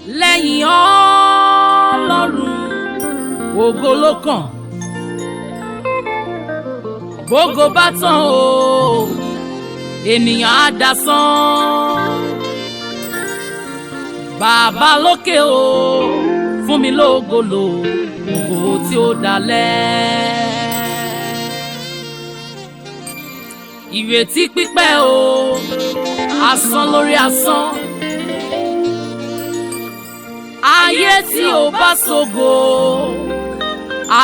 lẹ́yìn Ọlọ́run ògo ló kàn. Bógo bá tán o ènìyàn á dasán. Bàbá lókè o fún mi lógo lò ògo tí ó dalẹ̀. Ìrètí pípẹ́ o asán lórí asán. Ayé tí ò bá ṣògo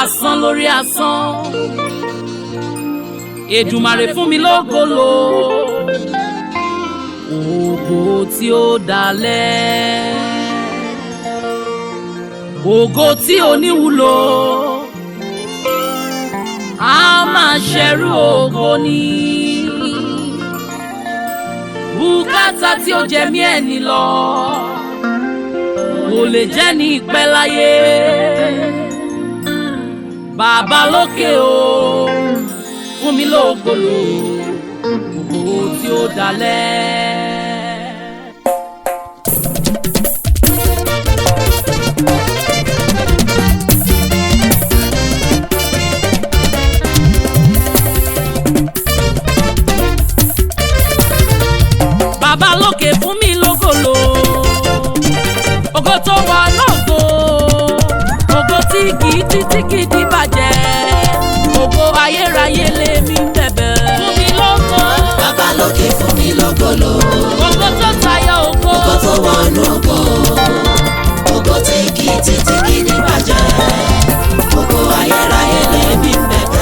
asán lórí asán. Èdùmàrè fún mi lógo lò ògo tí ó dalẹ̀. Ògo tí ò ní wúlò a máa ṣẹrú ògo ni. Bùkátà tí ó jẹ mí ẹni lọ kò lè jẹ́ ní ìpẹ́ láyé. Bàbá lókè o fún mi lógo lò ògo tí ó dalẹ̀. Bàbá lókè fún mi lógo lò ògo tó wà lógo, ògo tí kìí títí kìí bàjẹ́, ògo ayérayé lèmi bẹ̀bẹ̀. Fún mi lógo. Bàbá lókè fún mi lógo lò Ògo tó tayọ ògo. ògo tó wọnú ògo, ògo tí kìí títí kìí bàjẹ́, ògo ayérayé lèmi bẹ̀bẹ̀.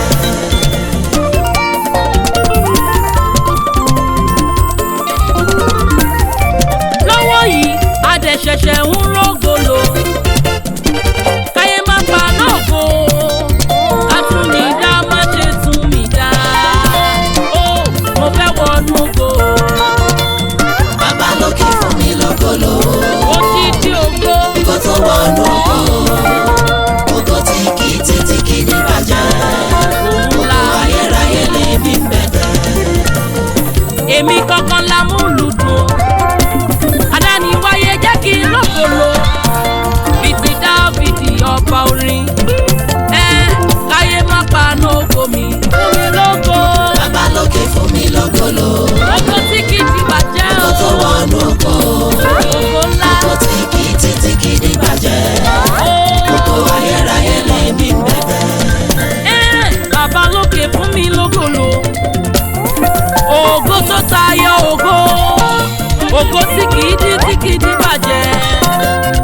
Lọ́wọ́ yìí adẹ̀ṣẹ̀ṣẹ̀ ń rógo lò káyé má pa náà kó atúnidá má ṣe tún mi dá. Ó mo fẹ́ wọnú ògo. Bàbá lókè fún mi lógo lò Ó ti di ògo. ògo tó wọnú ògo, ògo tí kìí títí kìí bàjẹ́, ògo ayérayé lèmi bẹ̀bẹ̀. Èmi kankan la mú lùdùn adáni wáyé jẹ́ kí n lógo lò bíi ti Dáfídì ọba orin. Káyé má pa náà ògo mi. Fún mi lógo. Bàbá lókè fún mi lógo lò Ògo tí kì í ti bàjẹ́ o. ògo tó wọnú ògo, Ògo ńlá. ògo tí kìí títí kìí bàjẹ́, ògo ayérayé lèmi bẹ̀bẹ̀. Bàbá lókè fún mi lógo lò ògo tó tayọ ògo, ògo tí kì í di tí kì í di bàjẹ́,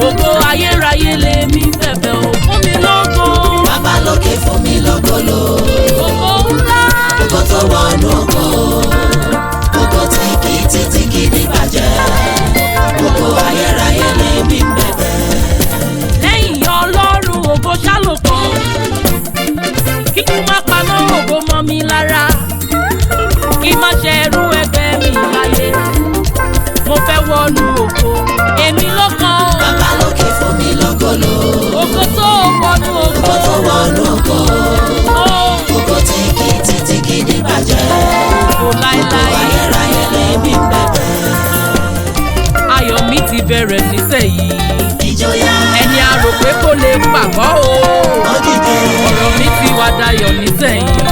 ògo ayérayé lèmi bẹ̀bẹ̀ o. Fún mi lógo. Bàbá lókè fún mi lógo lò Ògo ńlá. ògo tó wọnú ògo, ògo tí kìí títí kìí bàjẹ́, ògo ayérayé lèmi bẹ̀bẹ̀. Lẹ́yìn Ọlọ́run ògo ṣálòkan, kíkú má paná ògo mọ́ mi lára, kí má ṣe ẹrú ẹgbẹ́ mi láyé. Mo fẹ́ wọnú ògo, èmi ló kàn. Bàbá lókè fún mi lógo lò Ògo tó wọnú ògo. ògo tó wọnú ògo, ògo tí kìí títí kìí bàjẹ́, Ògo ògo láéláé. ayérayé lèmi bẹ̀bẹ̀. Ayọ̀ mi ti bẹ̀rẹ̀ nísẹ̀yìí. Ìjọyà Ẹni a rò pé kò lè pàgọ́ o. òdìdé Ọ̀rọ̀ mi ti wá dayọ̀ nísẹ̀yìí.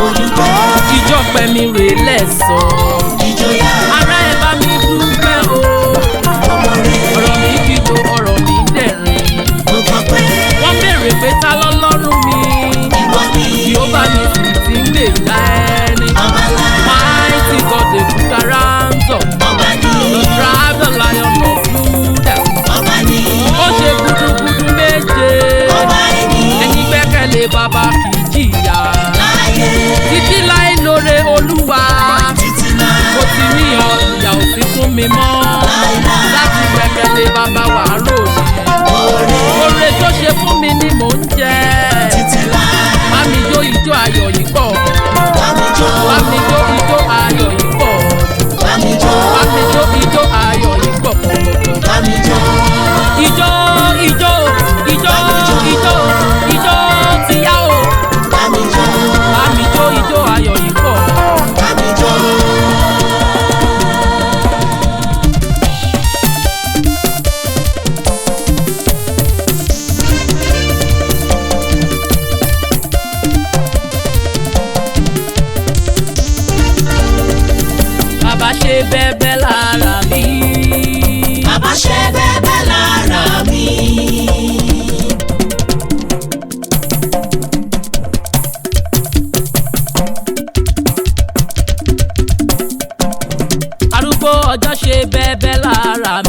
olùgbẹ́. Ìjọ pẹ̀mí rè lẹ́sàn-án. Ìjọyà Ará ẹ bá mi dúpẹ́ o. ọmọ rẹ̀ Ọ̀rọ̀ mi kíjọ ọ̀rọ̀ mi dẹ̀rín. ló gbọ́ pé Wọ́n béèrè pé ta lọ́lọ́run mi. ìwọ ni Jèhófà mi sì ti ń lè dá ẹni. ọba ńlá, Mighty God the Guarantor. ọba ni, The tribe the Lion of Judah. ọba ni, Ó ṣe gudugudu méje. ọba ẹni Ẹni gbẹ́kẹ̀lé bàbá kì í jìyà. láyé Títí láì lóore Olúwa. títí náà. Mo ti níyàn ìyà ò sí fún mi mọ́. Láti gbẹ́kẹ̀lé bàbá wà ròdì. Oore tó ṣe fún mi ni mò ń jẹ. Bá mi jó ijó ayọ̀ yìí pọ̀. Bá mi jó ijó ayọ̀ yìí pọ̀. Bá mi jó ijó ayọ̀ yìí pọ̀ pọ̀pọ̀pọ̀. Ijó ijó ijó ijó ijó ti yá o. Bá mi jó ijó ayọ̀ yìí pọ̀.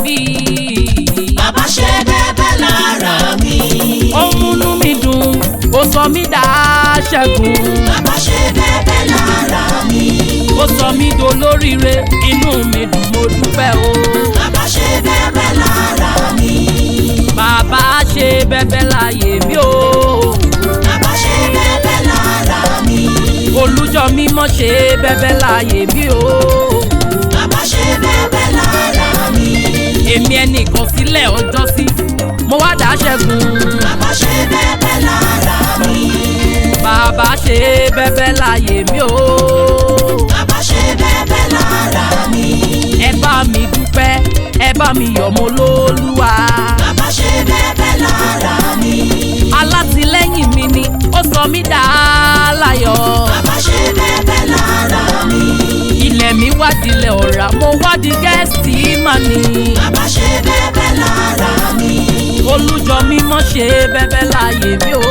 mi. Bàbá ṣe bẹ́bẹ́ lára mi. Ó múnú mi dùn, ó sọ mí dá ṣẹ́gun. Bàbá ṣe bẹ́bẹ́ lára mi. Ó sọ mí dolóríire, inú mi dùn mo dúpẹ́ o. Bàbá ṣe bẹ́bẹ́ lára mi. Bàbá ṣe bẹ́bẹ́ láyé mi o. Bàbá ṣe bẹ́bẹ́ lára mi. Olùjọ mímọ́ ṣe bẹ́bẹ́ láyé mi o. Bàbá ṣe bẹ́bẹ́ lára mi. Èmi ẹnìkan sílẹ̀ ọjọ́ sí, mo wá dá ṣẹ́gun. Bàbá ṣe bẹ́bẹ́ lára mi. Bàbá ṣe bẹ́bẹ́ láyé mi o. Bàbá ṣe bẹ́bẹ́ lára mi. Ẹ bá mi dúpẹ́, ẹ bá mi yọ̀ mọ́ lólúwa. Bàbá ṣe bẹ́bẹ́ lára mi. Alátìlẹ́yìn mi ni ó sọ mí dá láyọ̀. Bàbá ṣe bẹ́bẹ́ lára mi. Ilẹ̀ mi wádìílẹ̀ ọ̀rá, mo wádìí gẹ́ẹ̀sì mà ní. Bàbá ṣe bẹ́bẹ́ lára mi. Olùjọ mímọ́ ṣe bẹ́bẹ́ láyé mi o.